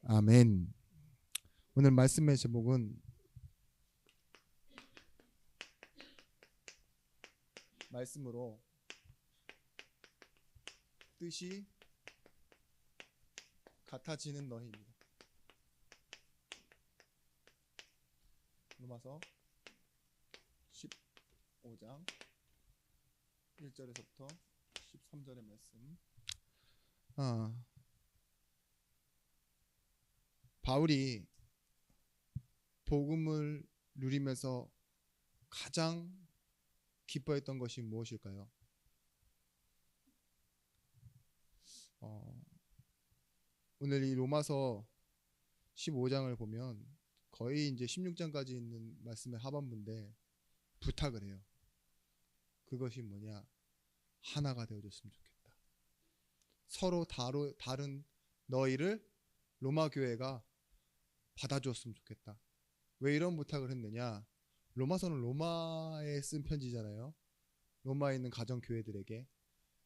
아멘. 오늘 말씀의 제목은 말씀으로 뜻이 같아지는 너희입니다. 로마서 15장 1절에서부터 13절의 말씀. 바울이 복음을 누리면서 가장 기뻐했던 것이 무엇일까요? 오늘 이 로마서 15장을 보면 거의 이제 16장까지 있는 말씀의 하반부인데 부탁을 해요. 그것이 뭐냐? 하나가 되어줬으면 좋겠다. 서로 다른 너희를 로마 교회가 받아줬으면 좋겠다. 왜 이런 부탁을 했느냐? 로마서는 로마에 쓴 편지잖아요. 로마에 있는 가정교회들에게.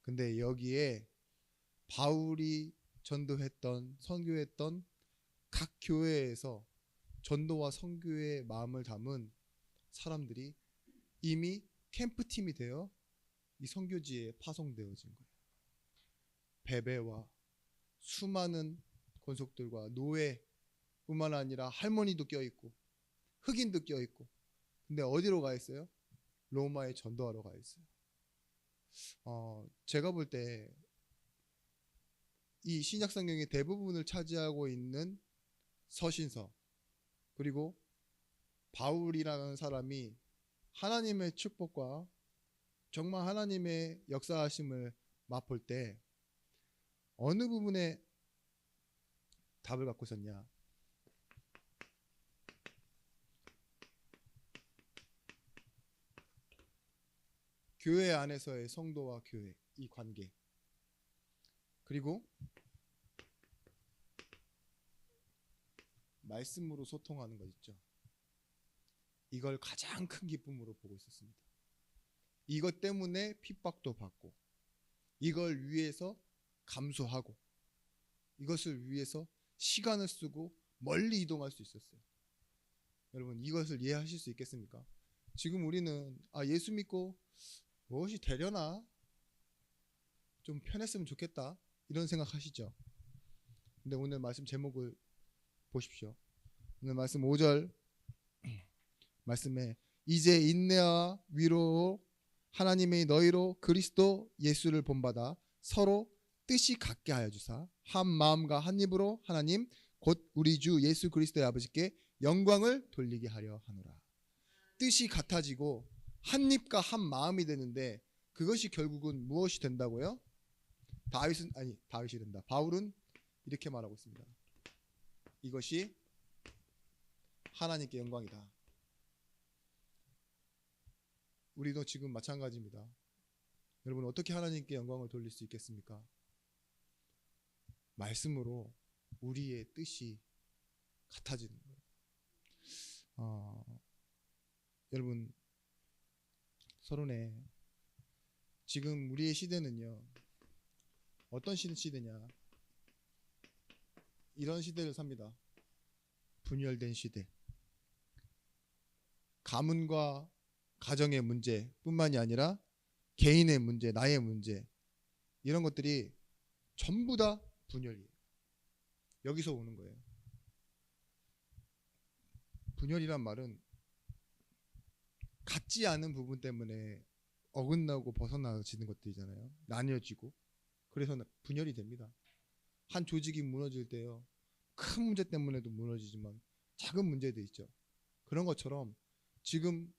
근데 여기에 바울이 전도했던, 선교했던 각 교회에서 전도와 선교의 마음을 담은 사람들이 이미 캠프팀이 되어 이 선교지에 파송되어진 거예요. 베베와 수많은 권속들과 노예뿐만 아니라 할머니도 껴있고 흑인도 껴있고. 근데 어디로 가 있어요? 로마에 전도하러 가 있어요. 제가 볼 때 이 신약성경의 대부분을 차지하고 있는 서신서, 그리고 바울이라는 사람이 하나님의 축복과 정말 하나님의 역사하심을 맛볼 때 어느 부분에 답을 갖고 있었냐? 교회 안에서의 성도와 교회, 이 관계, 그리고 말씀으로 소통하는 것 있죠. 이걸 가장 큰 기쁨으로 보고 있었습니다. 이것 때문에 핍박도 받고, 이걸 위해서 감수하고, 이것을 위해서 시간을 쓰고 멀리 이동할 수 있었어요. 여러분, 이것을 이해하실 수 있겠습니까? 지금 우리는 예수 믿고 무엇이 되려나? 좀 편했으면 좋겠다, 이런 생각하시죠? 근데 오늘 말씀 제목을 보십시오. 오늘 말씀 5절 말씀에 이제 인내와 위로 하나님의 너희로 그리스도 예수를 본받아 서로 뜻이 같게 하여 주사 한 마음과 한 입으로 하나님 곧 우리 주 예수 그리스도의 아버지께 영광을 돌리게 하려 하노라. 뜻이 같아지고 한 입과 한 마음이 되는데 그것이 결국은 무엇이 된다고요? 다윗이 된다. 바울은 이렇게 말하고 있습니다. 이것이 하나님께 영광이다. 우리도 지금 마찬가지입니다. 여러분, 어떻게 하나님께 영광을 돌릴 수 있겠습니까? 말씀으로 우리의 뜻이 같아지는 거예요. 여러분, 서론에 지금 우리의 시대는요, 어떤 시대냐? 이런 시대를 삽니다. 분열된 시대. 가문과 가정의 문제뿐만이 아니라 개인의 문제, 나의 문제, 이런 것들이 전부 다 분열이에요. 여기서 오는 거예요. 분열이란 말은 같지 않은 부분 때문에 어긋나고 벗어나지는 것들이잖아요. 나뉘어지고. 그래서 분열이 됩니다. 한 조직이 무너질 때요, 큰 문제 때문에도 무너지지만 작은 문제도 있죠. 그런 것처럼 지금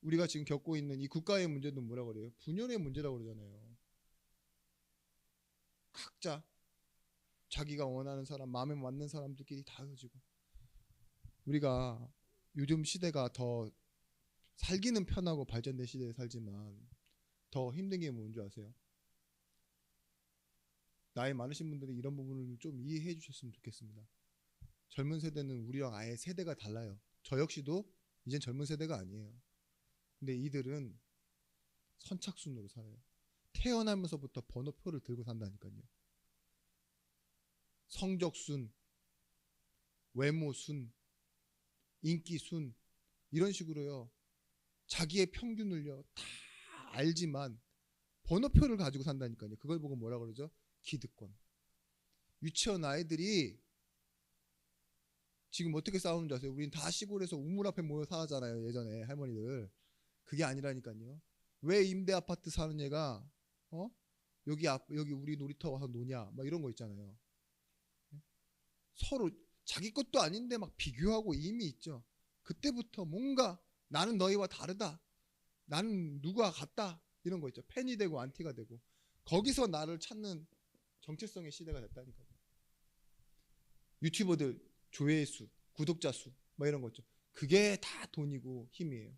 우리가 지금 겪고 있는 이 국가의 문제도 뭐라고 그래요? 분열의 문제라고 그러잖아요. 각자 자기가 원하는 사람, 마음에 맞는 사람들끼리 다 헤어지고. 우리가 요즘 시대가 더 살기는 편하고 발전된 시대에 살지만 더 힘든 게 뭔지 아세요? 나이 많으신 분들이 이런 부분을 좀 이해해 주셨으면 좋겠습니다. 젊은 세대는 우리랑 아예 세대가 달라요. 저 역시도 이젠 젊은 세대가 아니에요. 근데 이들은 선착순으로 살아요. 태어나면서부터 번호표를 들고 산다니까요. 성적순, 외모순, 인기순 이런 식으로요. 자기의 평균을요 다 알지만 번호표를 가지고 산다니까요. 그걸 보고 뭐라 그러죠? 기득권. 유치원 아이들이 지금 어떻게 싸우는 줄 아세요? 우린 다 시골에서 우물 앞에 모여 살았잖아요. 예전에 할머니들. 그게 아니라니까요. 왜 임대 아파트 사는 애가 여기 우리 놀이터 와서 노냐? 막 이런 거 있잖아요. 서로 자기 것도 아닌데 막 비교하고 이미 있죠. 그때부터 뭔가 나는 너희와 다르다. 나는 누구와 같다. 이런 거 있죠. 팬이 되고 안티가 되고 거기서 나를 찾는 정체성의 시대가 됐다니까요. 유튜버들 조회수, 구독자 수, 뭐 이런 거 있죠. 그게 다 돈이고 힘이에요.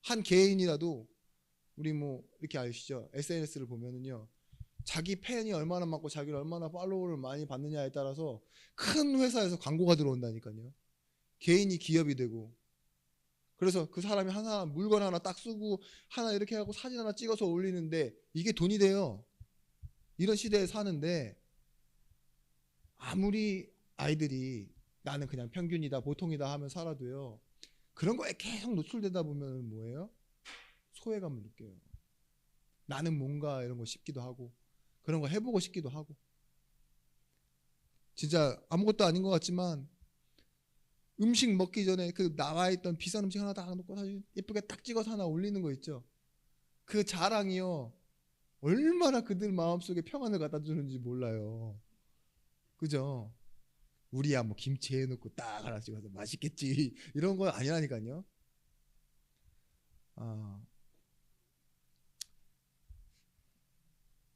한 개인이라도 우리 뭐 이렇게 아시죠? SNS를 보면은요. 자기 팬이 얼마나 많고 자기를 얼마나 팔로워를 많이 받느냐에 따라서 큰 회사에서 광고가 들어온다니까요. 개인이 기업이 되고 그래서 그 사람이 하나 물건 하나 딱 쓰고 하나 이렇게 하고 사진 하나 찍어서 올리는데 이게 돈이 돼요. 이런 시대에 사는데 아무리 아이들이 나는 그냥 평균이다 보통이다 하면 살아도요. 그런 거에 계속 노출되다 보면 뭐예요? 소외감을 느껴요. 나는 뭔가 이런 거 싶기도 하고 그런 거 해보고 싶기도 하고 진짜 아무것도 아닌 것 같지만 음식 먹기 전에 그 나와 있던 비싼 음식 하나 딱 놓고 사진 예쁘게 딱 찍어서 하나 올리는 거 있죠. 그 자랑이요. 얼마나 그들 마음속에 평안을 갖다 주는지 몰라요. 그죠? 우리야 뭐 김치 해놓고 딱 하나 찍어서 맛있겠지 이런 건 아니라니까요.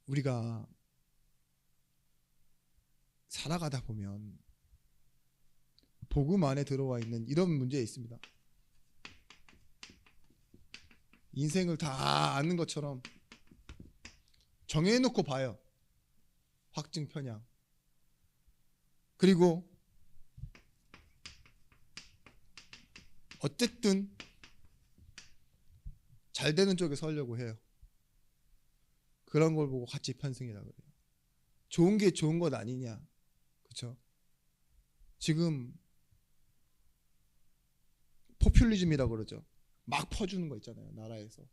우리가 살아가다 보면 복음 안에 들어와 있는 이런 문제에 있습니다. 인생을 다 아는 것처럼 정해놓고 봐요. 확증 편향. 그리고 어쨌든 잘 되는 쪽에 서려고 해요. 그런 걸 보고 가치 편승이라 그래요. 좋은 게 좋은 것 아니냐. 그렇죠? 지금 포퓰리즘이라고 그러죠. 막 퍼주는 거 있잖아요. 나라에서.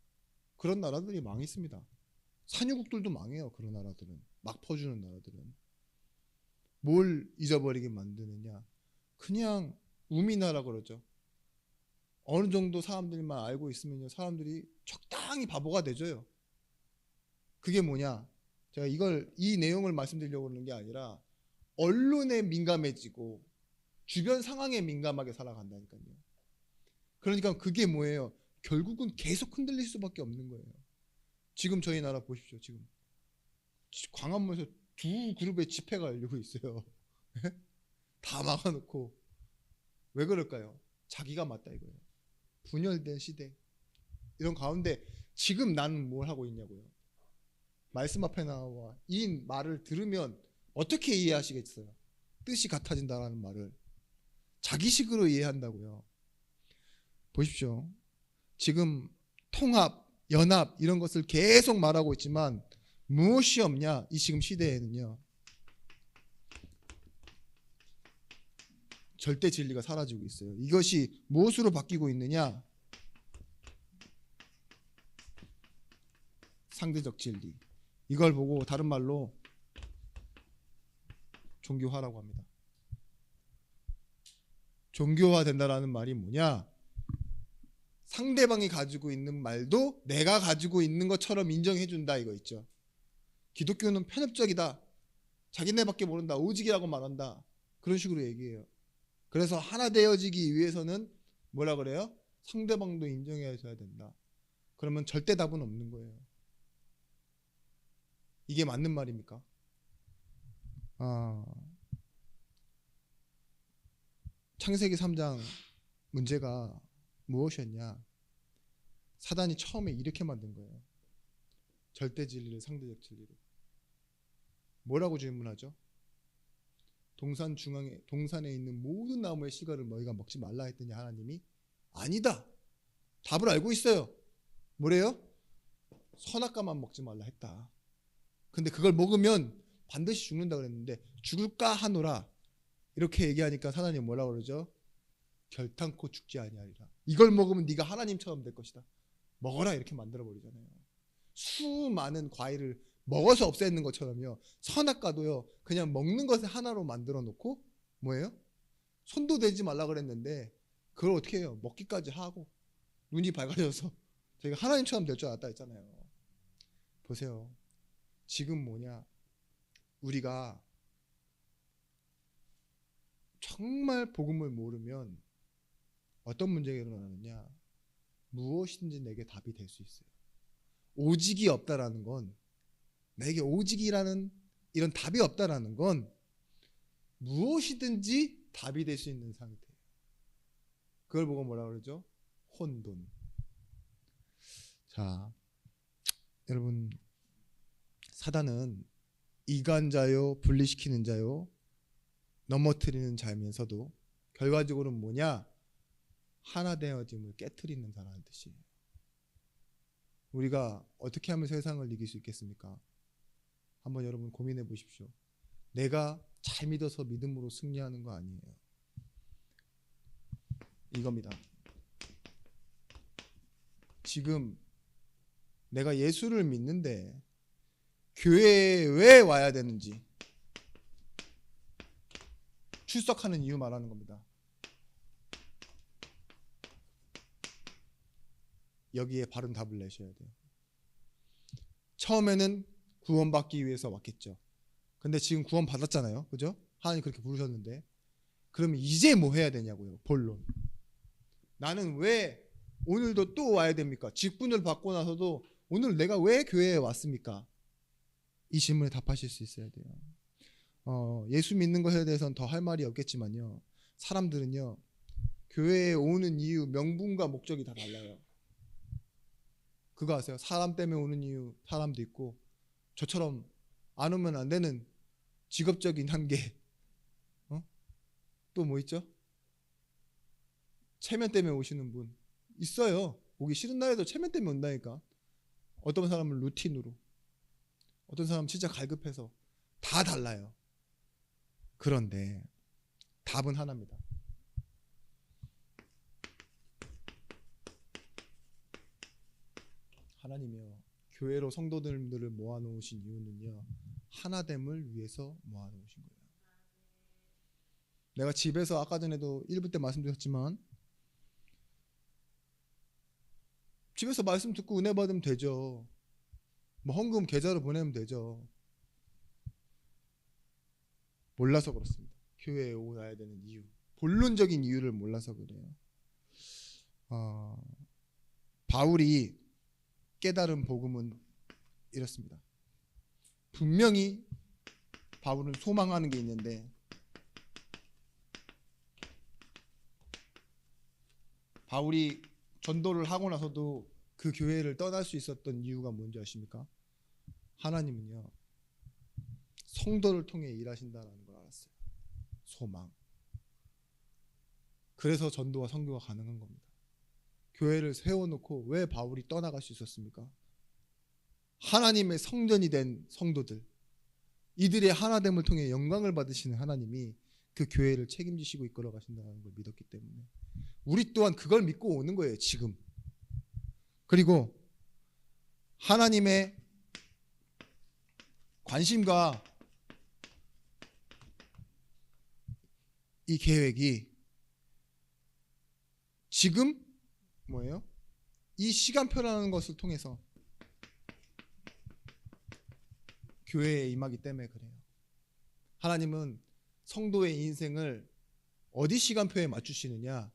그런 나라들이 망했습니다. 산유국들도 망해요. 그런 나라들은. 막 퍼주는 나라들은. 뭘 잊어버리게 만드느냐. 그냥 우미나라 그러죠. 어느 정도 사람들만 알고 있으면요. 사람들이 적당히 바보가 되져요. 그게 뭐냐. 제가 이 내용을 말씀드리려고 하는 게 아니라 언론에 민감해지고 주변 상황에 민감하게 살아간다니까요. 그러니까 그게 뭐예요? 결국은 계속 흔들릴 수밖에 없는 거예요. 지금 저희 나라 보십시오. 지금 광화문에서 두 그룹의 집회가 열리고 있어요. 다 막아놓고 왜 그럴까요? 자기가 맞다 이거예요. 분열된 시대. 이런 가운데 지금 나는 뭘 하고 있냐고요. 말씀 앞에 나와 이 말을 들으면 어떻게 이해하시겠어요? 뜻이 같아진다라는 말을 자기식으로 이해한다고요. 보십시오. 지금 통합, 연합 이런 것을 계속 말하고 있지만 무엇이 없냐? 이 지금 시대에는요. 절대 진리가 사라지고 있어요. 이것이 무엇으로 바뀌고 있느냐? 상대적 진리. 이걸 보고 다른 말로 종교화라고 합니다. 종교화 된다라는 말이 뭐냐? 상대방이 가지고 있는 말도 내가 가지고 있는 것처럼 인정해 준다 이거 있죠. 기독교는 편협적이다. 자기네밖에 모른다. 오직이라고 말한다. 그런 식으로 얘기해요. 그래서 하나 되어지기 위해서는 뭐라 그래요? 상대방도 인정해 줘야 된다. 그러면 절대 답은 없는 거예요. 이게 맞는 말입니까? 창세기 3장 문제가 무엇이었냐? 사단이 처음에 이렇게 만든 거예요. 절대 진리를 상대적 진리로. 뭐라고 질문하죠? 동산에 있는 모든 나무의 씨가를 너희가 먹지 말라 했더니 하나님이 아니다. 답을 알고 있어요. 뭐래요? 선악과만 먹지 말라 했다. 근데 그걸 먹으면 반드시 죽는다 그랬는데 죽을까 하노라 이렇게 얘기하니까 사단이 뭐라고 그러죠? 결탄코 죽지 아니하리라. 이걸 먹으면 네가 하나님처럼 될 것이다. 먹어라 이렇게 만들어 버리잖아요. 수많은 과일을 먹어서 없애는 것처럼요. 선악과도요. 그냥 먹는 것을 하나로 만들어 놓고 뭐예요? 손도 대지 말라 그랬는데 그걸 어떻게 해요? 먹기까지 하고 눈이 밝아져서 저희가 하나님처럼 될 줄 알았다 했잖아요. 보세요. 지금 뭐냐? 우리가 정말 복음을 모르면 어떤 문제가 일어나느냐? 무엇이든지 내게 답이 될 수 있어요. 오직이 없다라는 건 내게 오직이라는 이런 답이 없다라는 건 무엇이든지 답이 될 수 있는 상태예요. 그걸 보고 뭐라 그러죠? 혼돈. 자, 여러분 사단은 이간자요, 분리시키는 자요, 넘어뜨리는 자면서도 결과적으로는 뭐냐? 하나 되어짐을 깨트리는 자라는 뜻이에요. 우리가 어떻게 하면 세상을 이길 수 있겠습니까? 한번 여러분 고민해 보십시오. 내가 잘 믿어서 믿음으로 승리하는 거 아니에요. 이겁니다. 지금 내가 예수를 믿는데 교회에 왜 와야 되는지 출석하는 이유 말하는 겁니다. 여기에 바른 답을 내셔야 돼요. 처음에는 구원받기 위해서 왔겠죠. 근데 지금 구원 받았잖아요. 그죠? 하나님 그렇게 부르셨는데 그러면 이제 뭐 해야 되냐고요. 본론. 나는 왜 오늘도 또 와야 됩니까? 직분을 받고 나서도 오늘 내가 왜 교회에 왔습니까? 이 질문에 답하실 수 있어야 돼요. 예수 믿는 것에 대해서는 더 할 말이 없겠지만요. 사람들은요. 교회에 오는 이유, 명분과 목적이 다 달라요. 그거 아세요? 사람 때문에 오는 이유 사람도 있고 저처럼 안 오면 안 되는 직업적인 한계. 또 뭐 있죠? 체면 때문에 오시는 분 있어요. 오기 싫은 날에도 체면 때문에 온다니까. 어떤 사람은 루틴으로, 어떤 사람은 진짜 갈급해서 다 달라요. 그런데 답은 하나입니다. 하나님이요. 교회로 성도들을 모아놓으신 이유는요. 하나됨을 위해서 모아놓으신 거예요. 내가 집에서 아까 전에도 1부 때 말씀드렸지만 집에서 말씀 듣고 은혜 받으면 되죠. 뭐 헌금 계좌로 보내면 되죠. 몰라서 그렇습니다. 교회에 와야 되는 이유, 본론적인 이유를 몰라서 그래요. 바울이 깨달은 복음은 이렇습니다. 분명히 바울은 소망하는 게 있는데 바울이 전도를 하고 나서도 그 교회를 떠날 수 있었던 이유가 뭔지 아십니까? 하나님은요 성도를 통해 일하신다는 걸 알았어요. 소망. 그래서 전도와 선교가 가능한 겁니다. 교회를 세워놓고 왜 바울이 떠나갈 수 있었습니까? 하나님의 성전이 된 성도들, 이들의 하나됨을 통해 영광을 받으시는 하나님이 그 교회를 책임지시고 이끌어 가신다는 걸 믿었기 때문에 우리 또한 그걸 믿고 오는 거예요. 지금. 그리고 하나님의 관심과 이 계획이 지금 뭐예요? 이 시간표라는 것을 통해서 교회에 임하기 때문에 그래요. 하나님은 성도의 인생을 어디 시간표에 맞추시느냐?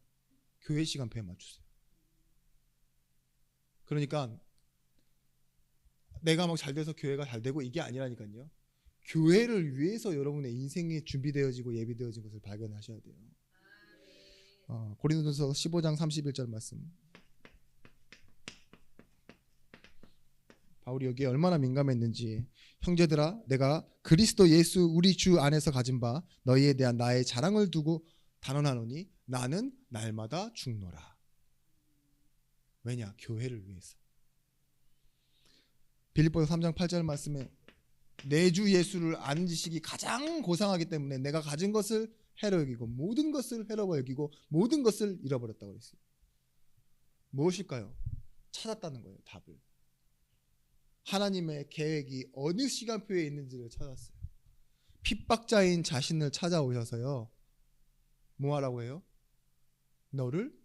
교회 시간표에 맞추세요. 그러니까 내가 막 잘 돼서 교회가 잘 되고 이게 아니라니까요. 교회를 위해서 여러분의 인생이 준비되어지고 예비되어진 것을 발견하셔야 돼요. 고린도전서 15장 31절 말씀. 바울이 여기에 얼마나 민감했는지. 형제들아, 내가 그리스도 예수 우리 주 안에서 가진 바 너희에 대한 나의 자랑을 두고 단언하노니 나는 날마다 죽노라. 왜냐? 교회를 위해서. 빌립보서 3장 8절 말씀에 내 주 예수를 아는 지식이 가장 고상하기 때문에 내가 가진 것을 해로 여기고 모든 것을 해로 여기고 모든 것을 잃어버렸다고 그랬어요. 무엇일까요? 찾았다는 거예요. 답을. 하나님의 계획이 어느 시간표에 있는지를 찾았어요. 핍박자인 자신을 찾아오셔서요, 뭐 하라고 해요? 너를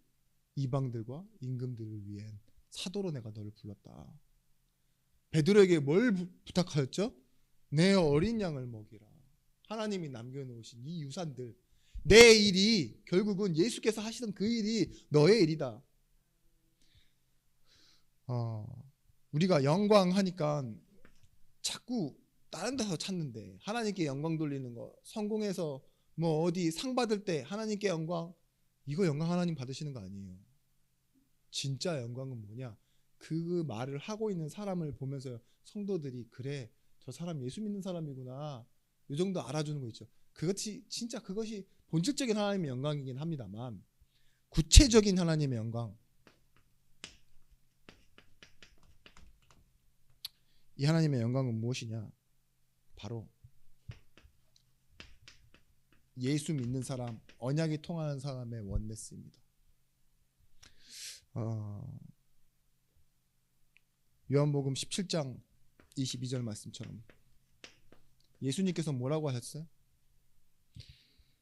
이방들과 임금들을 위한 사도로 내가 너를 불렀다. 베드로에게 뭘 부탁하였죠? 내 어린 양을 먹이라. 하나님이 남겨놓으신 이 유산들, 내 일이 결국은 예수께서 하시던 그 일이 너의 일이다. 우리가 영광하니까 자꾸 다른 데서 찾는데, 하나님께 영광 돌리는 거, 성공해서 뭐 어디 상 받을 때 하나님께 영광, 이거 영광 하나님 받으시는 거 아니에요. 진짜 영광은 뭐냐? 그 말을 하고 있는 사람을 보면서 성도들이, 그래, 저 사람 예수 믿는 사람이구나, 이 정도 알아주는 거 있죠. 그것이 진짜, 그것이 본질적인 하나님의 영광이긴 합니다만, 구체적인 하나님의 영광, 이 하나님의 영광은 무엇이냐? 바로 예수 믿는 사람, 언약이 통하는 사람의 원네스입니다. 요한복음 17장 22절 말씀처럼 예수님께서 뭐라고 하셨어요?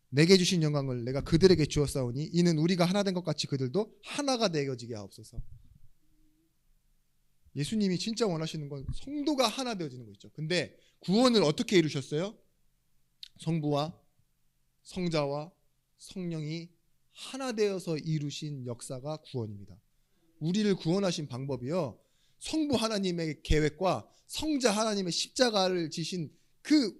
내게 주신 영광을 내가 그들에게 주었사오니 이는 우리가 하나 된 것 같이 그들도 하나가 되어지게 하옵소서. 예수님이 진짜 원하시는 건 성도가 하나 되어지는 거 있죠. 근데 구원을 어떻게 이루셨어요? 성부와 성자와 성령이 하나 되어서 이루신 역사가 구원입니다. 우리를 구원하신 방법이요, 성부 하나님의 계획과 성자 하나님의 십자가를 지신 그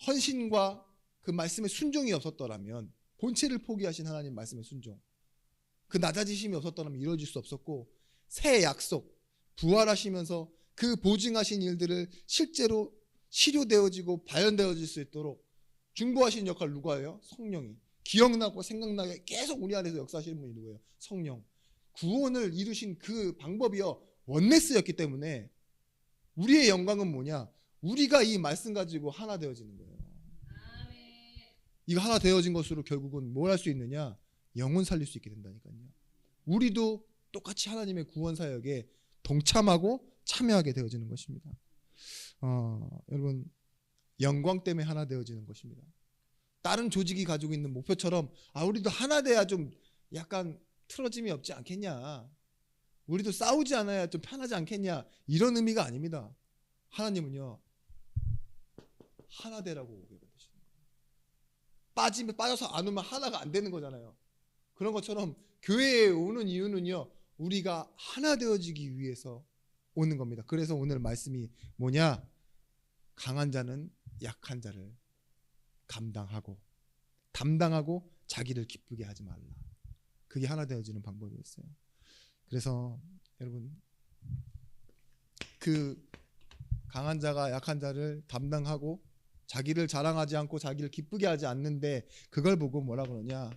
헌신과 그 말씀의 순종이 없었더라면, 본체를 포기하신 하나님 말씀의 순종, 그 낮아지심이 없었더라면 이루어질 수 없었고, 새 약속, 부활하시면서 그 보증하신 일들을 실제로 실효되어지고 발현되어질 수 있도록 중보하신 역할 누가 해요? 성령이. 기억나고 생각나게 계속 우리 안에서 역사하시는 분이 누구예요? 성령. 구원을 이루신 그 방법이요, 원네스였기 때문에 우리의 영광은 뭐냐? 우리가 이 말씀 가지고 하나 되어지는 거예요. 이거 하나 되어진 것으로 결국은 뭘 할 수 있느냐? 영혼 살릴 수 있게 된다니까요. 우리도 똑같이 하나님의 구원 사역에 동참하고 참여하게 되어지는 것입니다. 여러분, 영광 때문에 하나 되어지는 것입니다. 다른 조직이 가지고 있는 목표처럼, 우리도 하나 돼야 좀 약간 틀어짐이 없지 않겠냐, 우리도 싸우지 않아야 좀 편하지 않겠냐, 이런 의미가 아닙니다. 하나님은요, 하나 되라고 오게 받으시는 거예요. 빠져서 안 오면 하나가 안 되는 거잖아요. 그런 것처럼 교회에 오는 이유는요, 우리가 하나 되어지기 위해서 오는 겁니다. 그래서 오늘 말씀이 뭐냐? 강한 자는 약한 자를 담당하고 자기를 기쁘게 하지 말라. 그게 하나 되어지는 방법이었어요. 그래서 여러분, 그 강한 자가 약한 자를 담당하고 자기를 자랑하지 않고 자기를 기쁘게 하지 않는데, 그걸 보고 뭐라 그러냐?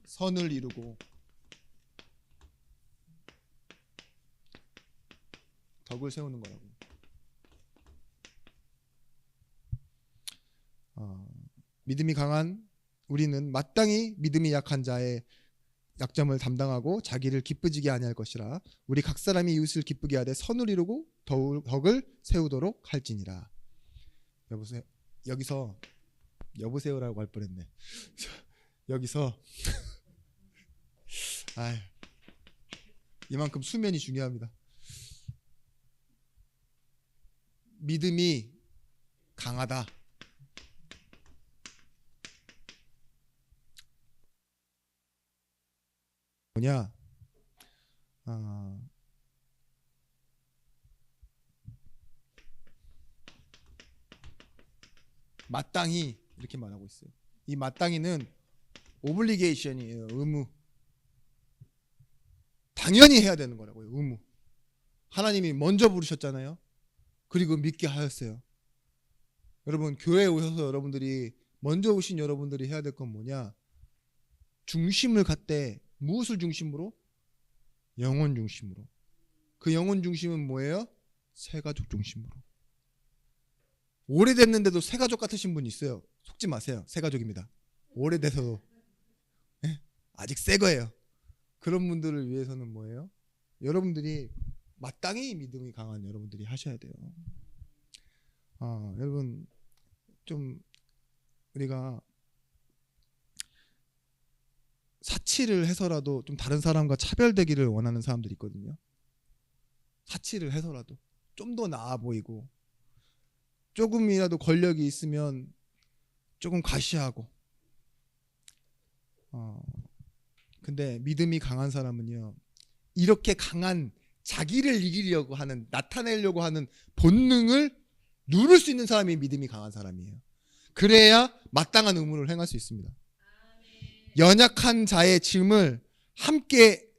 선을 이루고 덕을 세우는 거라고. 믿음이 강한 우리는 마땅히 믿음이 약한 자의 약점을 담당하고 자기를 기쁘지게 아니할 것이라. 우리 각 사람이 이웃을 기쁘게 하되 선을 이루고 덕을 세우도록 할지니라. 여기서 여보세요라고 할 뻔했네. 여기서 이만큼 수면이 중요합니다. 믿음이 강하다. 뭐냐? 마땅히 이렇게 말하고 있어요. 이 마땅히는 오블리게이션이에요. 의무. 당연히 해야 되는 거라고요. 의무. 하나님이 먼저 부르셨잖아요. 그리고 믿게 하였어요. 여러분, 교회에 오셔서 여러분들이 먼저 오신 여러분들이 해야 될 건 뭐냐? 중심을 갖되, 무엇을 중심으로? 영혼 중심으로. 그 영혼 중심은 뭐예요? 새가족 중심으로. 오래됐는데도 새가족 같으신 분 있어요. 속지 마세요. 새가족입니다. 오래돼서도 아직 새 거예요. 그런 분들을 위해서는 뭐예요? 여러분들이 마땅히 믿음이 강한 여러분들이 하셔야 돼요. 여러분 좀 우리가 사치를 해서라도 좀 다른 사람과 차별되기를 원하는 사람들이 있거든요. 사치를 해서라도 좀 더 나아 보이고 조금이라도 권력이 있으면 조금 과시하고. 근데 믿음이 강한 사람은요, 이렇게 강한 자기를 이기려고 하는, 나타내려고 하는 본능을 누를 수 있는 사람이 믿음이 강한 사람이에요. 그래야 마땅한 의무를 행할 수 있습니다. 연약한 자의 짐을 함께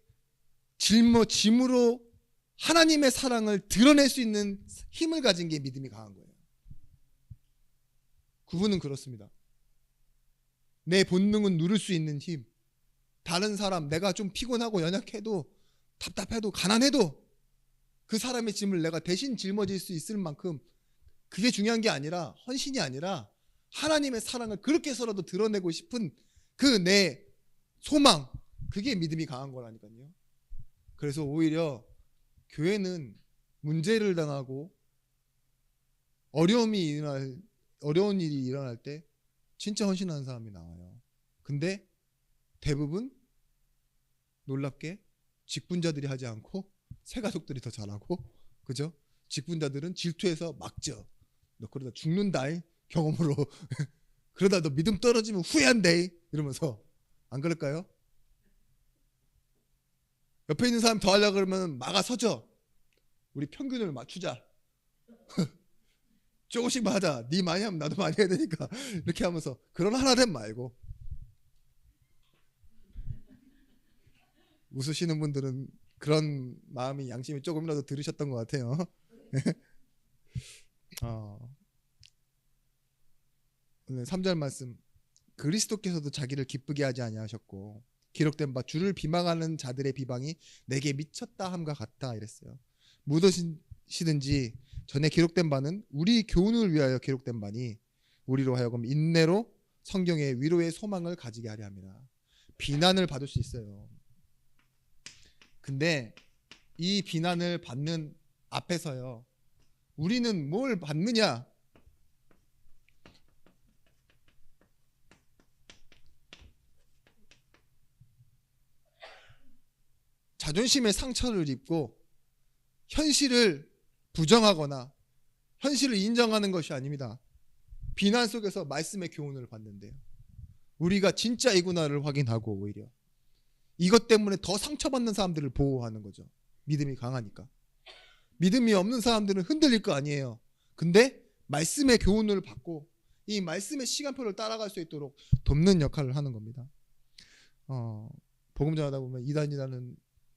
짐으로 하나님의 사랑을 드러낼 수 있는 힘을 가진 게 믿음이 강한 거예요. 그분은 그렇습니다. 내 본능은 누를 수 있는 힘. 다른 사람, 내가 좀 피곤하고 연약해도 답답해도 가난해도 그 사람의 짐을 내가 대신 짊어질 수 있을 만큼, 그게 중요한 게 아니라, 헌신이 아니라 하나님의 사랑을 그렇게 해서라도 드러내고 싶은 그 내 소망, 그게 믿음이 강한 거라니까요. 그래서 오히려 교회는 문제를 당하고 어려운 일이 일어날 때 진짜 헌신하는 사람이 나와요. 근데 대부분 놀랍게 직분자들이 하지 않고 새가족들이 더 잘하고, 그죠? 직분자들은 질투해서 막죠. 너 그러다 죽는다, 경험으로. 그러다 너 믿음 떨어지면 후회한다, 이러면서. 안 그럴까요? 옆에 있는 사람 더 하려고 그러면 막아서죠. 우리 평균을 맞추자. 조금씩만 하자. 네 많이 하면 나도 많이 해야 되니까. 이렇게 하면서 그런 하나됨 말고. 웃으시는 분들은 그런 마음이, 양심이 조금이라도 들으셨던 것 같아요. 오늘 3절 말씀, 그리스도께서도 자기를 기쁘게 하지 아니하셨고 기록된 바 주를 비방하는 자들의 비방이 내게 미쳤다 함과 같다 이랬어요. 무엇이든지 전에 기록된 바는 우리 교훈을 위하여 기록된 바니 우리로 하여금 인내로 성경의 위로의 소망을 가지게 하려 합니다. 비난을 받을 수 있어요. 근데 이 비난을 받는 앞에서요, 우리는 뭘 받느냐? 자존심의 상처를 입고 현실을 부정하거나 현실을 인정하는 것이 아닙니다. 비난 속에서 말씀의 교훈을 받는데요, 우리가 진짜이구나를 확인하고 오히려 이것 때문에 더 상처받는 사람들을 보호하는 거죠. 믿음이 강하니까. 믿음이 없는 사람들은 흔들릴 거 아니에요. 근데 말씀의 교훈을 받고 이 말씀의 시간표를 따라갈 수 있도록 돕는 역할을 하는 겁니다. 복음 전하다 보면 이단이라는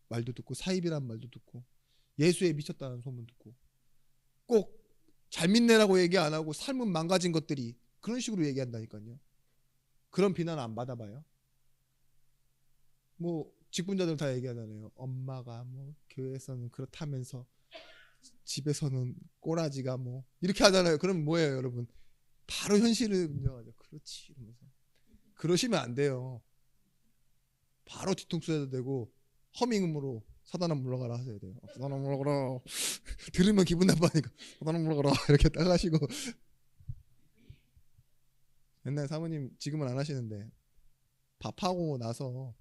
말도 듣고 사입이라는 말도 듣고 예수에 미쳤다는 소문 듣고, 꼭 잘 믿네라고 얘기 안 하고 삶은 망가진 것들이 그런 식으로 얘기한다니까요. 그런 비난 안 받아봐요? 뭐 직분자들 다 얘기하잖아요. 엄마가 뭐 교회에서는 그렇다면서 집에서는 꼬라지가 뭐 이렇게 하잖아요. 그럼 뭐예요, 여러분? 바로 현실을 인정하죠. 그렇지 이러면서. 그러시면 안 돼요. 바로 뒤통수 해도 되고 허밍음으로 사단아 물러가라 하셔야 돼요. 사단아 물러가라. 들으면 기분 나빠하니까 사단아 물러가라 이렇게 딱 하시고. 옛날 사모님, 지금은 안 하시는데 밥하고 나서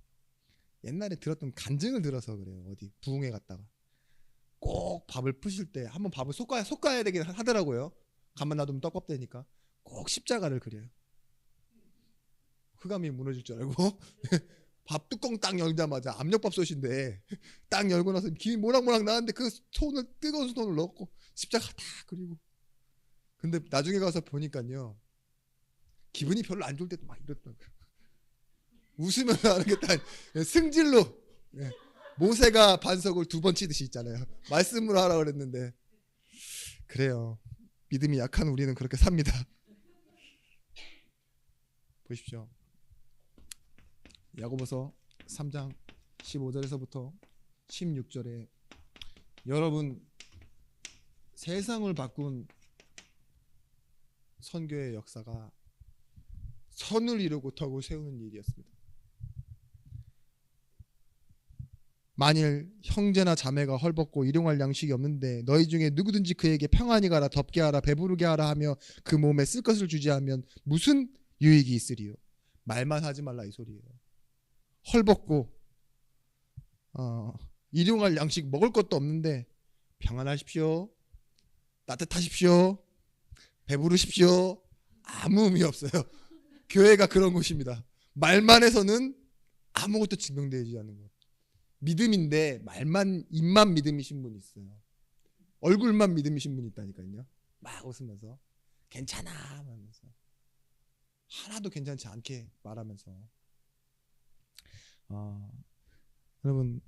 옛날에 들었던 간증을 들어서 그래요. 어디 부흥회 갔다가 꼭 밥을 푸실 때 한번 밥을 솎아야 되긴 하더라고요. 가만 놔두면 떡밥되니까 꼭 십자가를 그려요. 흑암이 무너질 줄 알고. 밥 뚜껑 딱 열자마자 압력밥솥인데 딱 열고 나서 김이 모락모락 나는데 그 손을, 뜨거운 손을 넣고 십자가 다 그리고. 근데 나중에 가서 보니까요, 기분이 별로 안 좋을 때도 막 이렇더라고요. 웃으면서 하겠다. 승질로. 모세가 반석을 2번 치듯이 있잖아요. 말씀으로 하라 그랬는데. 그래요. 믿음이 약한 우리는 그렇게 삽니다. 보십시오. 야고보서 3장 15절에서부터 16절에 여러분 세상을 바꾼 선교의 역사가 선을 이루고 덕을 세우는 일이었습니다. 만일 형제나 자매가 헐벗고 일용할 양식이 없는데 너희 중에 누구든지 그에게 평안히 가라, 덥게 하라, 배부르게 하라 하며 그 몸에 쓸 것을 주지 않으면 무슨 유익이 있으리요. 말만 하지 말라 이 소리예요. 헐벗고 일용할 양식 먹을 것도 없는데 평안하십시오, 따뜻하십시오, 배부르십시오, 아무 의미 없어요. 교회가 그런 곳입니다. 말만 해서는 아무것도 증명되지 않는 것. 믿음인데 말만, 입만 믿음이신 분이 있어요. 얼굴만 믿음이신 분이 있다니까요. 막 웃으면서 괜찮아 하면서 하나도 괜찮지 않게 말하면서. 여러분,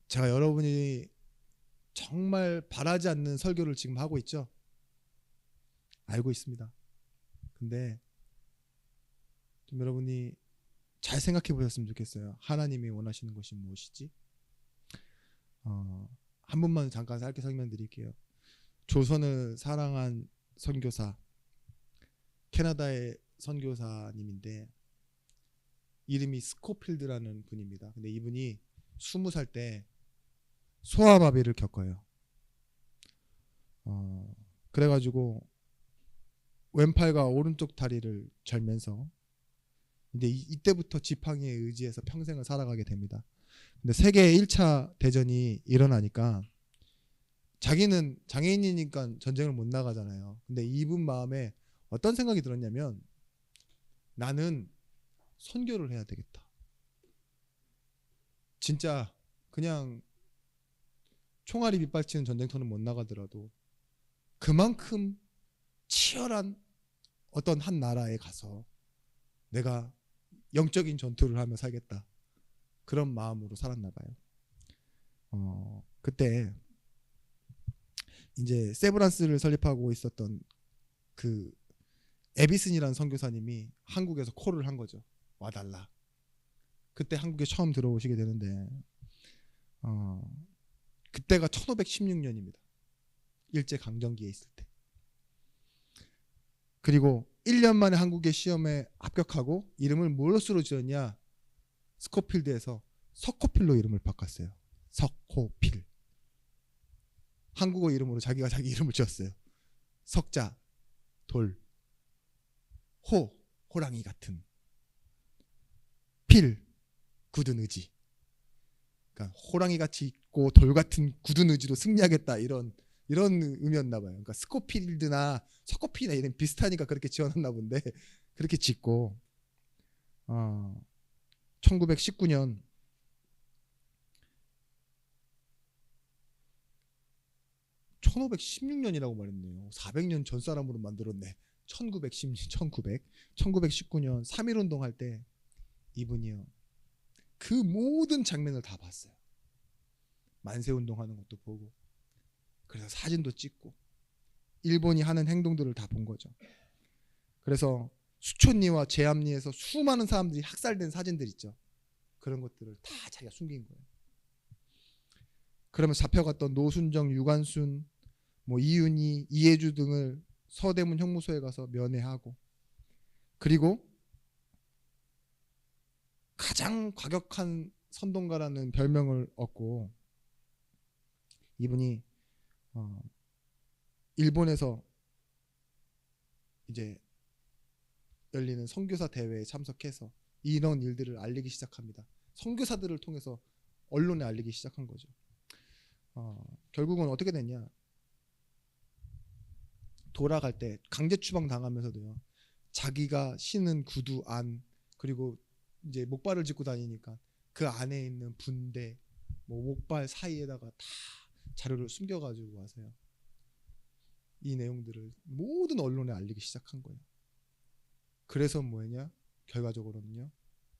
제가 여러분이 정말 바라지 않는 설교를 지금 하고 있죠? 알고 있습니다. 근데 좀 여러분이 잘 생각해 보셨으면 좋겠어요. 하나님이 원하시는 것이 무엇이지? 한 분만 잠깐 짧게 설명드릴게요. 조선을 사랑한 선교사, 캐나다의 선교사님인데 이름이 스코필드라는 분입니다. 근데 이분이 20살 때 소아마비를 겪어요. 그래가지고 왼팔과 오른쪽 다리를 절면서 근데 이때부터 지팡이에 의지해서 평생을 살아가게 됩니다. 근데 세계 1차 대전이 일어나니까 자기는 장애인이니까 전쟁을 못 나가잖아요. 근데 이분 마음에 어떤 생각이 들었냐면 나는 선교를 해야 되겠다. 진짜 그냥 총알이 빗발치는 전쟁터는 못 나가더라도 그만큼 치열한 어떤 한 나라에 가서 내가 영적인 전투를 하며 살겠다. 그런 마음으로 살았나 봐요. 그때 이제 세브란스를 설립하고 있었던 그 에비슨이라는 선교사님이 한국에서 콜을 한 거죠. 와달라. 그때 한국에 처음 들어오시게 되는데 그때가 1516년입니다. 일제강점기에 있을 때. 그리고 1년 만에 한국의 시험에 합격하고 이름을 무엇으로 지었냐? 스코필드에서 석호필로 이름을 바꿨어요. 석호필. 한국어 이름으로 자기가 자기 이름을 지었어요. 석자, 돌, 호랑이 같은, 필, 굳은 의지. 그러니까 호랑이 같이 있고 돌 같은 굳은 의지로 승리하겠다 이런 의미였나 봐요. 그러니까 스코필드나 석호필이나 이름 비슷하니까 그렇게 지어놨나 본데 그렇게 짓고 1919년 (1516년이라고) 말했네요. 400년 전 사람으로 만들었네. 1919년 3.1운동 할 때 이분이요 그 모든 장면을 다 봤어요. 만세운동 하는 것도 보고 그래서 사진도 찍고 일본이 하는 행동들을 다 본 거죠. 그래서 수촌리와 제암리에서 수많은 사람들이 학살된 사진들 있죠. 그런 것들을 다 자기가 숨긴 거예요. 그러면 잡혀갔던 노순정, 유관순, 이윤희, 이해주 등을 서대문 형무소에 가서 면회하고 그리고 가장 과격한 선동가라는 별명을 얻고 이분이 일본에서 이제 열리는 선교사 대회에 참석해서 이런 일들을 알리기 시작합니다. 선교사들을 통해서 언론에 알리기 시작한 거죠. 결국은 어떻게 됐냐? 돌아갈 때 강제 추방 당하면서도요. 자기가 신은 구두 안 그리고 이제 목발을 짚고 다니니까 그 안에 있는 분대, 목발 사이에다가 다 자료를 숨겨가지고 와서요. 이 내용들을 모든 언론에 알리기 시작한 거예요. 그래서 뭐냐? 결과적으로는요.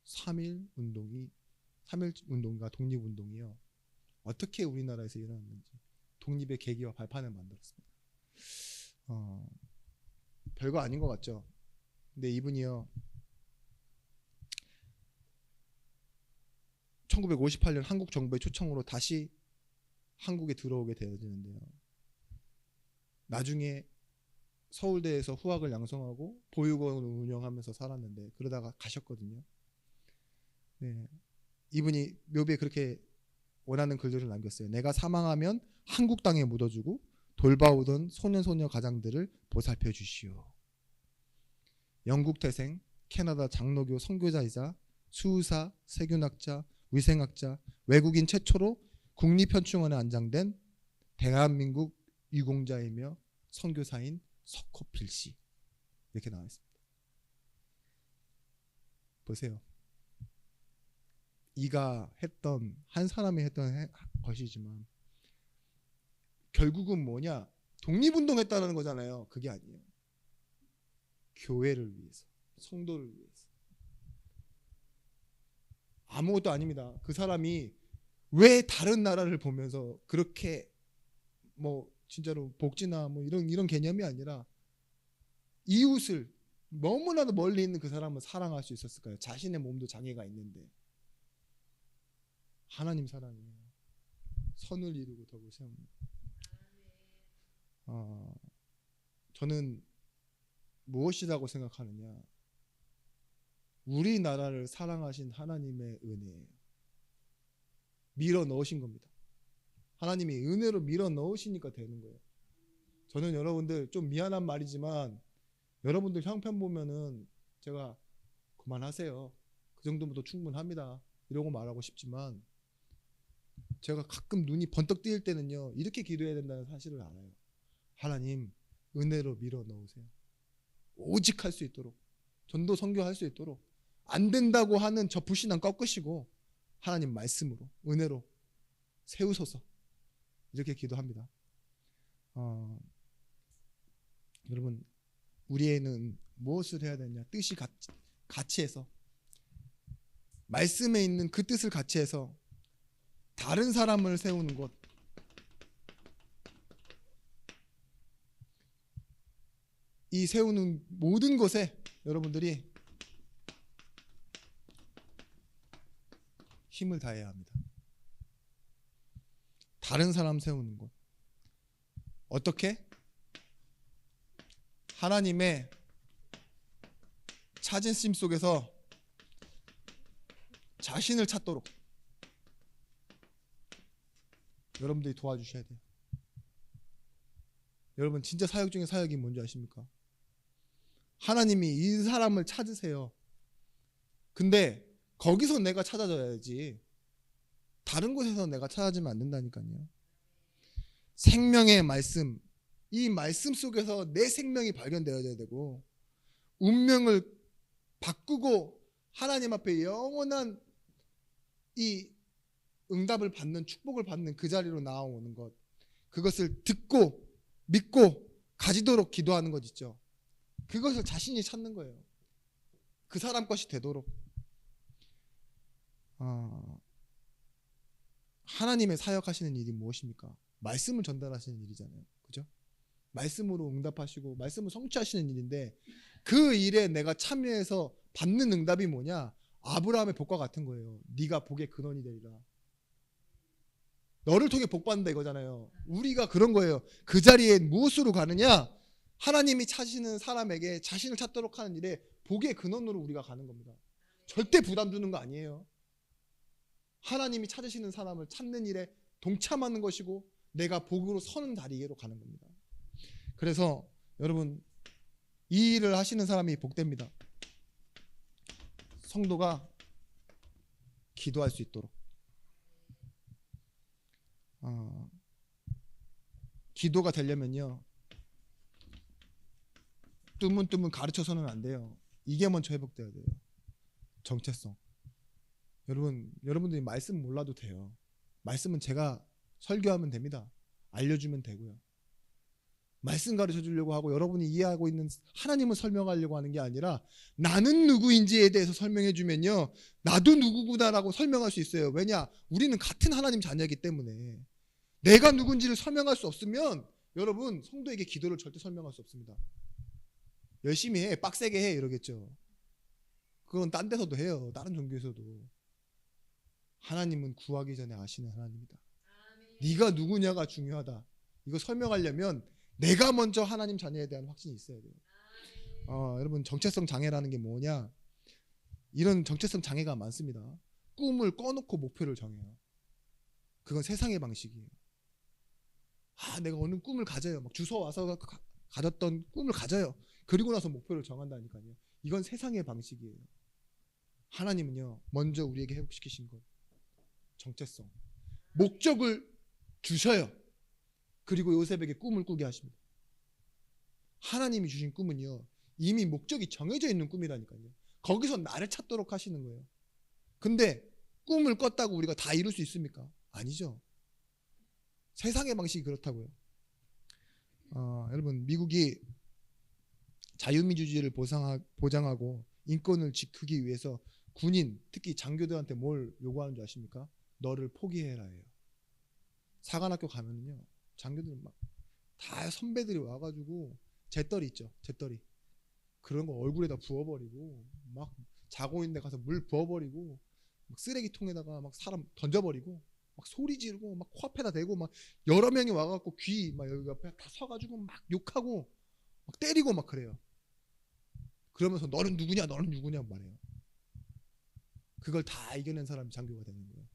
3.1운동과 독립운동이요. 어떻게 우리나라에서 일어났는지 독립의 계기와 발판을 만들었습니다. 별거 아닌 것 같죠? 근데 이분이요. 1958년 한국 정부의 초청으로 다시 한국에 들어오게 되어지는데요. 나중에 서울대에서 후학을 양성하고 보육원을 운영하면서 살았는데 그러다가 가셨거든요. 네. 이분이 묘비에 그렇게 원하는 글들을 남겼어요. 내가 사망하면 한국 땅에 묻어주고 돌봐오던 소년소녀 가장들을 보살펴 주시오. 영국 태생, 캐나다 장로교 선교자이자 수의사, 세균학자, 위생학자, 외국인 최초로 국립현충원에 안장된 대한민국 유공자이며 선교사인 석호필 씨. 이렇게 나와 있습니다. 보세요. 이가 했던, 한 사람이 했던 것이지만 결국은 뭐냐? 독립운동했다는 거잖아요. 그게 아니에요. 교회를 위해서, 성도를 위해서. 아무것도 아닙니다. 그 사람이 왜 다른 나라를 보면서 그렇게 뭐 진짜로 복지나 뭐 이런 개념이 아니라 이웃을 너무나도 멀리 있는 그 사람을 사랑할 수 있었을까요? 자신의 몸도 장애가 있는데. 하나님 사랑이에요. 선을 이루고 덕을 세웁니다. 저는 무엇이라고 생각하느냐? 우리나라를 사랑하신 하나님의 은혜예요. 밀어 넣으신 겁니다. 하나님이 은혜로 밀어 넣으시니까 되는 거예요. 저는 여러분들 좀 미안한 말이지만 여러분들 형편 보면은 제가 그만하세요. 그 정도면 충분합니다. 이러고 말하고 싶지만 제가 가끔 눈이 번쩍 뜨일 때는요. 이렇게 기도해야 된다는 사실을 알아요. 하나님 은혜로 밀어 넣으세요. 오직 할 수 있도록. 전도 선교할 수 있도록. 안 된다고 하는 저 불신앙 꺾으시고 하나님 말씀으로 은혜로 세우소서. 이렇게 기도합니다. 여러분 우리에는 무엇을 해야 되냐? 뜻이 같이 해서 말씀에 있는 그 뜻을 같이 해서 다른 사람을 세우는 것. 이 세우는 모든 것에 여러분들이 힘을 다해야 합니다. 다른 사람 세우는 것. 어떻게? 하나님의 찾으심 속에서 자신을 찾도록 여러분들이 도와주셔야 돼요. 여러분 진짜 사역 중에 사역이 뭔지 아십니까? 하나님이 이 사람을 찾으세요. 근데 거기서 내가 찾아져야지 다른 곳에서 내가 찾아지면 안 된다니까요. 생명의 말씀, 이 말씀 속에서 내 생명이 발견되어야 되고 운명을 바꾸고 하나님 앞에 영원한 이 응답을 받는, 축복을 받는 그 자리로 나아오는 것, 그것을 듣고 믿고 가지도록 기도하는 것 있죠. 그것을 자신이 찾는 거예요. 그 사람 것이 되도록. 하나님의 사역하시는 일이 무엇입니까? 말씀을 전달하시는 일이잖아요. 그죠? 말씀으로 응답하시고 말씀을 성취하시는 일인데 그 일에 내가 참여해서 받는 응답이 뭐냐? 아브라함의 복과 같은 거예요. 네가 복의 근원이 되리라. 너를 통해 복 받는다 이거잖아요. 우리가 그런 거예요. 그 자리에 무엇으로 가느냐? 하나님이 찾으시는 사람에게 자신을 찾도록 하는 일에 복의 근원으로 우리가 가는 겁니다. 절대 부담 주는 거 아니에요. 하나님이 찾으시는 사람을 찾는 일에 동참하는 것이고 내가 복으로 서는 자리로 가는 겁니다. 그래서 여러분 이 일을 하시는 사람이 복됩니다. 성도가 기도할 수 있도록. 기도가 되려면요 뜨문뜨문 가르쳐서는 안 돼요. 이게 먼저 회복돼야 돼요. 정체성. 여러분들이 말씀 몰라도 돼요. 말씀은 제가 설교하면 됩니다. 알려주면 되고요. 말씀 가르쳐 주려고 하고 여러분이 이해하고 있는 하나님을 설명하려고 하는 게 아니라 나는 누구인지에 대해서 설명해 주면요 나도 누구구나라고 설명할 수 있어요. 왜냐? 우리는 같은 하나님 자녀이기 때문에. 내가 누군지를 설명할 수 없으면 여러분 성도에게 기도를 절대 설명할 수 없습니다. 열심히 해, 빡세게 해 이러겠죠. 그건 딴 데서도 해요. 다른 종교에서도. 하나님은 구하기 전에 아시는 하나님이다. 네가 누구냐가 중요하다. 이거 설명하려면 내가 먼저 하나님 자녀에 대한 확신이 있어야 돼요. 여러분, 정체성 장애라는 게 뭐냐? 이런 정체성 장애가 많습니다. 꿈을 꺼놓고 목표를 정해요. 그건 세상의 방식이에요. 내가 어느 꿈을 가져요. 막 주워 와서 가졌던 꿈을 가져요. 그리고 나서 목표를 정한다니까요. 이건 세상의 방식이에요. 하나님은요, 먼저 우리에게 회복시키신 것, 정체성, 목적을 주셔요. 그리고 요셉에게 꿈을 꾸게 하십니다. 하나님이 주신 꿈은요, 이미 목적이 정해져 있는 꿈이라니까요. 거기서 나를 찾도록 하시는 거예요. 근데 꿈을 꿨다고 우리가 다 이룰 수 있습니까? 아니죠. 세상의 방식이 그렇다고요. 여러분, 미국이 자유민주주의를 보장하고 인권을 지키기 위해서 군인, 특히 장교들한테 뭘 요구하는 줄 아십니까? 너를 포기해라 해요. 사관학교 가면은요, 장교들 막 다 선배들이 와가지고 재떨이 있죠, 재떨이. 그런 거 얼굴에다 부어버리고, 막 자고 있는 데 가서 물 부어버리고, 막 쓰레기통에다가 막 사람 던져버리고, 막 소리 지르고, 막 코앞에다 대고, 막 여러 명이 와갖고 귀 막 여기 옆에 다 서가지고 막 욕하고, 막 때리고 막 그래요. 그러면서 너는 누구냐, 너는 누구냐 말해요. 그걸 다 이겨낸 사람이 장교가 되는 거예요.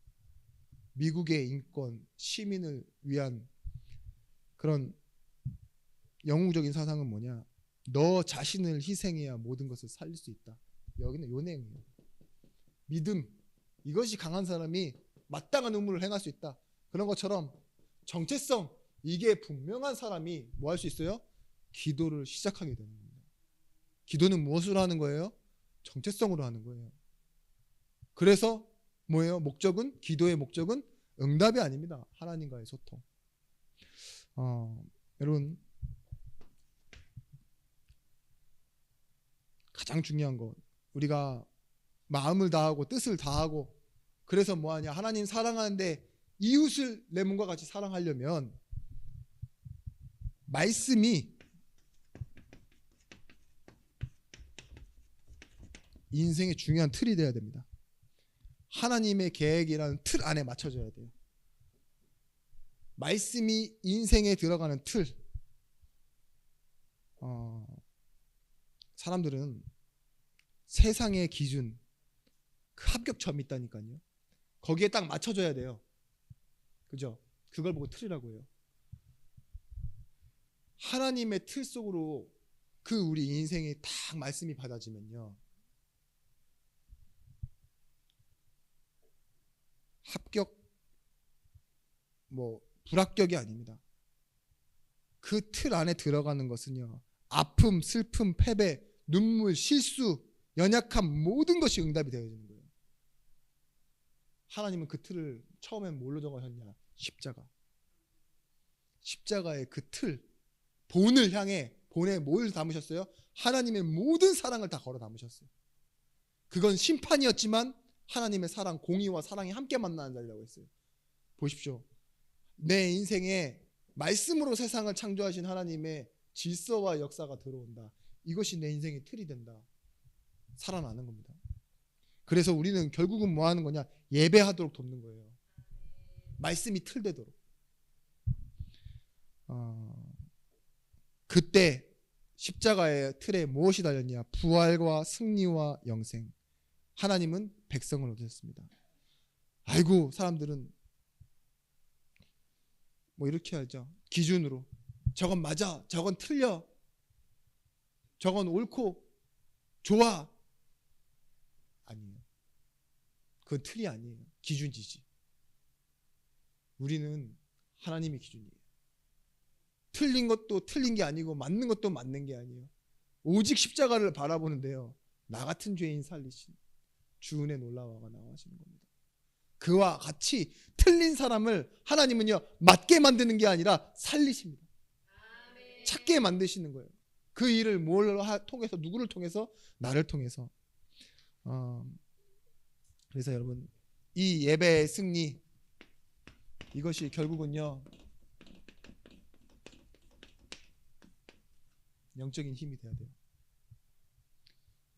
미국의 인권, 시민을 위한 그런 영웅적인 사상은 뭐냐? 너 자신을 희생해야 모든 것을 살릴 수 있다. 여기는 요 내용이에요. 믿음, 이것이 강한 사람이 마땅한 의무를 행할 수 있다. 그런 것처럼 정체성, 이게 분명한 사람이 뭐 할 수 있어요? 기도를 시작하게 되는 겁니다. 기도는 무엇으로 하는 거예요? 정체성으로 하는 거예요. 그래서 뭐예요? 목적은, 기도의 목적은 응답이 아닙니다. 하나님과의 소통. 여러분, 가장 중요한 것, 우리가 마음을 다하고 뜻을 다하고, 그래서 뭐하냐? 하나님 사랑하는데 이웃을 내 몸과 같이 사랑하려면 말씀이 인생의 중요한 틀이 돼야 됩니다. 하나님의 계획이라는 틀 안에 맞춰져야 돼요. 말씀이 인생에 들어가는 틀. 사람들은 세상의 기준, 그 합격점이 있다니까요. 거기에 딱 맞춰줘야 돼요. 그죠? 그걸 보고 틀이라고 해요. 하나님의 틀 속으로 그 우리 인생에 딱 말씀이 받아지면요, 합격, 불합격이 아닙니다. 그 틀 안에 들어가는 것은요, 아픔, 슬픔, 패배, 눈물, 실수, 연약함, 모든 것이 응답이 되어지는 거예요. 하나님은 그 틀을 처음엔 뭘로 정하셨냐? 십자가. 십자가의 그 틀, 본을 향해, 본에 뭘 담으셨어요? 하나님의 모든 사랑을 다 걸어 담으셨어요. 그건 심판이었지만 하나님의 사랑, 공의와 사랑이 함께 만나는 자리라고 했어요. 보십시오. 내 인생에 말씀으로 세상을 창조하신 하나님의 질서와 역사가 들어온다. 이것이 내 인생의 틀이 된다. 살아나는 겁니다. 그래서 우리는 결국은 뭐 하는 거냐? 예배하도록 돕는 거예요. 말씀이 틀 되도록. 그때 십자가의 틀에 무엇이 달렸냐? 부활과 승리와 영생. 하나님은 백성을 얻으셨습니다. 아이고, 사람들은 뭐 이렇게 하죠. 기준으로 저건 맞아, 저건 틀려, 저건 옳고 좋아. 아니에요. 그건 틀이 아니에요. 기준이지. 우리는 하나님의 기준이에요. 틀린 것도 틀린 게 아니고 맞는 것도 맞는 게 아니에요. 오직 십자가를 바라보는데요, 나 같은 죄인 살리신 주 은혜 놀라워가 나와시는 겁니다. 그와 같이 틀린 사람을 하나님은요, 맞게 만드는 게 아니라 살리십니다. 찾게 만드시는 거예요. 그 일을 뭘 통해서, 누구를 통해서? 나를 통해서. 그래서 여러분, 이 예배의 승리, 이것이 결국은요, 영적인 힘이 돼야 돼요.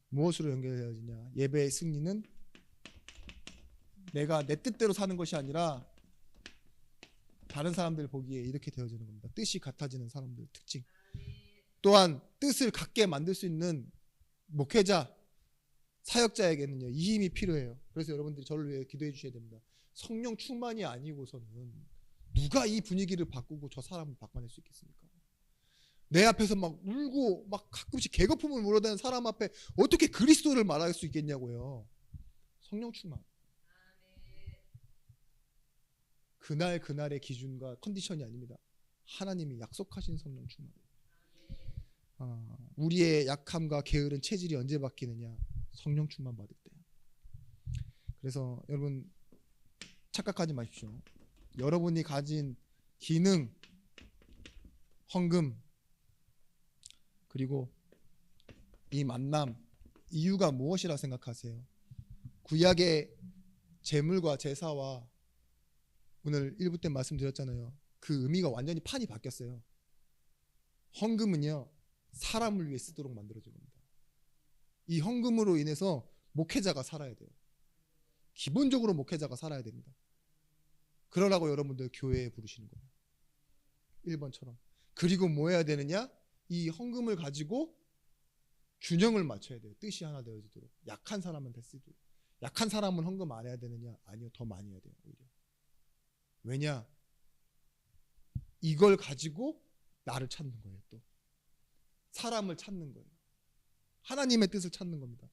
무엇으로 연결되어지냐? 예배의 승리는 내가 내 뜻대로 사는 것이 아니라 다른 사람들 보기에 이렇게 되어지는 겁니다. 뜻이 같아지는 사람들 특징. 또한 뜻을 같게 만들 수 있는 목회자, 사역자에게는요, 이 힘이 필요해요. 그래서 여러분들이 저를 위해 기도해 주셔야 됩니다. 성령 충만이 아니고서는 누가 이 분위기를 바꾸고 저 사람을 바꿔낼 수 있겠습니까? 내 앞에서 막 울고 막 가끔씩 개거품을 물어대는 사람 앞에 어떻게 그리스도를 말할 수 있겠냐고요. 성령 충만. 그날 그날의 기준과 컨디션이 아닙니다. 하나님이 약속하신 성령 충만. 우리의 약함과 게으른 체질이 언제 바뀌느냐? 성령 충만 받을 때. 그래서 여러분 착각하지 마십시오. 여러분이 가진 기능, 헌금, 그리고 이 만남, 이유가 무엇이라 생각하세요? 구약의 제물과 제사와 오늘 1부 때 말씀드렸잖아요. 그 의미가 완전히 판이 바뀌었어요. 헌금은요, 사람을 위해 쓰도록 만들어진 겁니다. 이 헌금으로 인해서 목회자가 살아야 돼요. 기본적으로 목회자가 살아야 됩니다. 그러라고 여러분들 교회에 부르시는 거예요. 1번처럼. 그리고 뭐 해야 되느냐? 이 헌금을 가지고 균형을 맞춰야 돼요. 뜻이 하나 되어지도록. 약한 사람한테 쓰도록. 약한 사람은 헌금 안 해야 되느냐? 아니요, 더 많이 해야 돼요. 오히려. 왜냐? 이걸 가지고 나를 찾는 거예요. 또 사람을 찾는 거예요. 하나님의 뜻을 찾는 겁니다.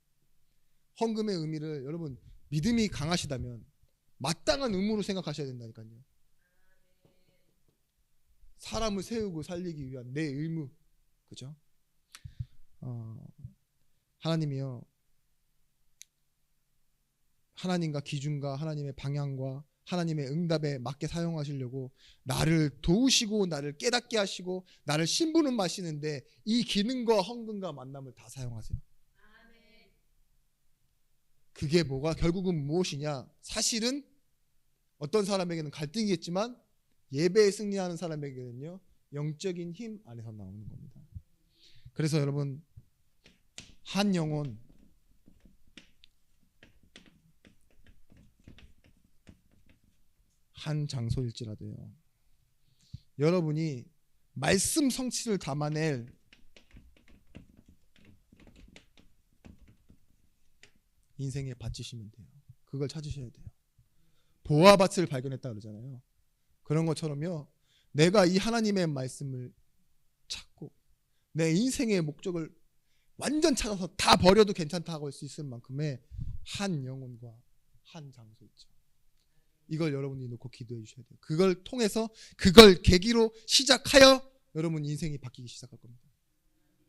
헌금의 의미를 여러분 믿음이 강하시다면 마땅한 의무로 생각하셔야 된다니까요. 사람을 세우고 살리기 위한 내 의무, 그죠? 하나님이요, 하나님과 기준과 하나님의 방향과 하나님의 응답에 맞게 사용하시려고 나를 도우시고 나를 깨닫게 하시고 나를 심부름하시는데 이 기능과 헌금과 만남을 다 사용하세요. 그게 뭐가 결국은 무엇이냐? 사실은 어떤 사람에게는 갈등이겠지만 예배에 승리하는 사람에게는요, 영적인 힘 안에서 나오는 겁니다. 그래서 여러분, 한 영혼, 한 장소일지라도요, 여러분이 말씀 성취를 담아낼 인생의 밭이시면 돼요. 그걸 찾으셔야 돼요. 보화밭을 발견했다 그러잖아요. 그런 것처럼요, 내가 이 하나님의 말씀을 찾고 내 인생의 목적을 완전 찾아서 다 버려도 괜찮다고 할 수 있을 만큼의 한 영혼과 한 장소 있죠. 이걸 여러분이 놓고 기도해 주셔야 돼요. 그걸 통해서, 그걸 계기로 시작하여 여러분 인생이 바뀌기 시작할 겁니다.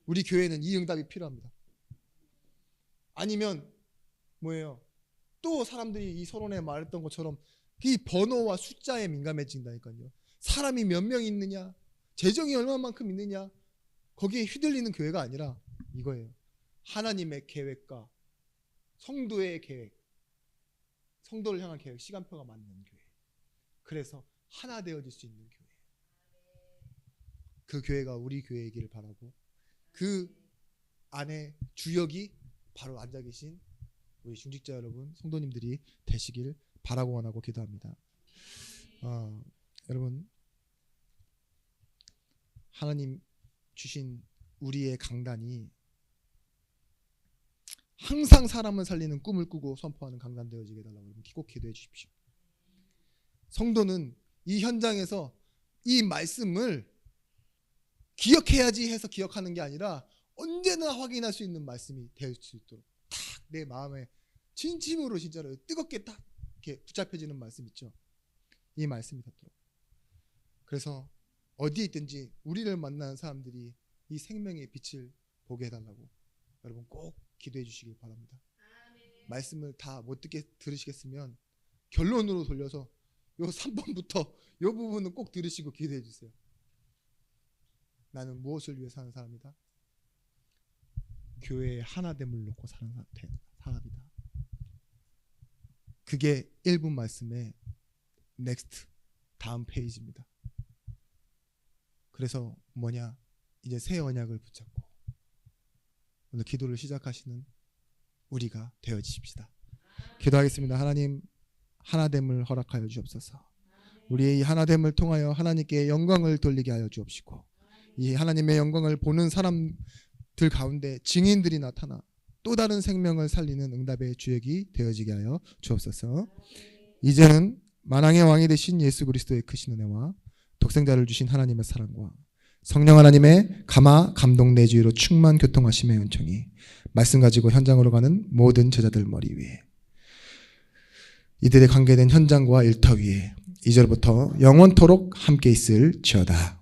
우리 교회는 이 응답이 필요합니다. 아니면 뭐예요? 또 사람들이 이 서론에 말했던 것처럼 이 번호와 숫자에 민감해진다니까요. 사람이 몇 명 있느냐, 재정이 얼마만큼 있느냐, 거기에 휘둘리는 교회가 아니라 이거예요. 하나님의 계획과 성도의 계획, 성도를 향한 계획, 시간표가 맞는 교회. 그래서 하나 되어질 수 있는 교회. 그 교회가 우리 교회이기를 바라고, 그 안에 주역이 바로 앉아 계신 우리 중직자 여러분, 성도님들이 되시길 바라고 원하고 기도합니다. 여러분, 하나님 주신 우리의 강단이 항상 사람을 살리는 꿈을 꾸고 선포하는 강단 되어지게 해달라고 꼭 기도해 주십시오. 성도는 이 현장에서 이 말씀을 기억해야지 해서 기억하는 게 아니라 언제나 확인할 수 있는 말씀이 될 수 있도록 딱 내 마음에 진심으로 진짜로 뜨겁게 딱 이렇게 붙잡혀지는 말씀 있죠. 이 말씀이 닿도록. 그래서 어디에 있든지 우리를 만나는 사람들이 이 생명의 빛을 보게 해달라고 여러분 꼭 기도해 주시길 바랍니다. 말씀을 다 못 듣게 들으시겠으면 결론으로 돌려서 요 3번부터 요 부분은 꼭 들으시고 기도해 주세요. 나는 무엇을 위해 사는 사람이다? 교회의 하나됨을 놓고 사는 사람이다. 그게 1분 말씀의 넥스트, 다음 페이지입니다. 그래서 뭐냐? 이제 새 언약을 붙잡고 오늘 기도를 시작하시는 우리가 되어지십시다. 기도하겠습니다. 하나님, 하나됨을 허락하여 주옵소서. 우리의 이 하나됨을 통하여 하나님께 영광을 돌리게 하여 주옵시고, 이 하나님의 영광을 보는 사람들 가운데 증인들이 나타나 또 다른 생명을 살리는 응답의 주역이 되어지게 하여 주옵소서. 이제는 만왕의 왕이 되신 예수 그리스도의 크신 은혜와 독생자를 주신 하나님의 사랑과 성령 하나님의 감동 내주의로 충만 교통하심의 은총이 말씀 가지고 현장으로 가는 모든 제자들 머리 위에, 이들의 관계된 현장과 일터 위에 이제부터 영원토록 함께 있을지어다.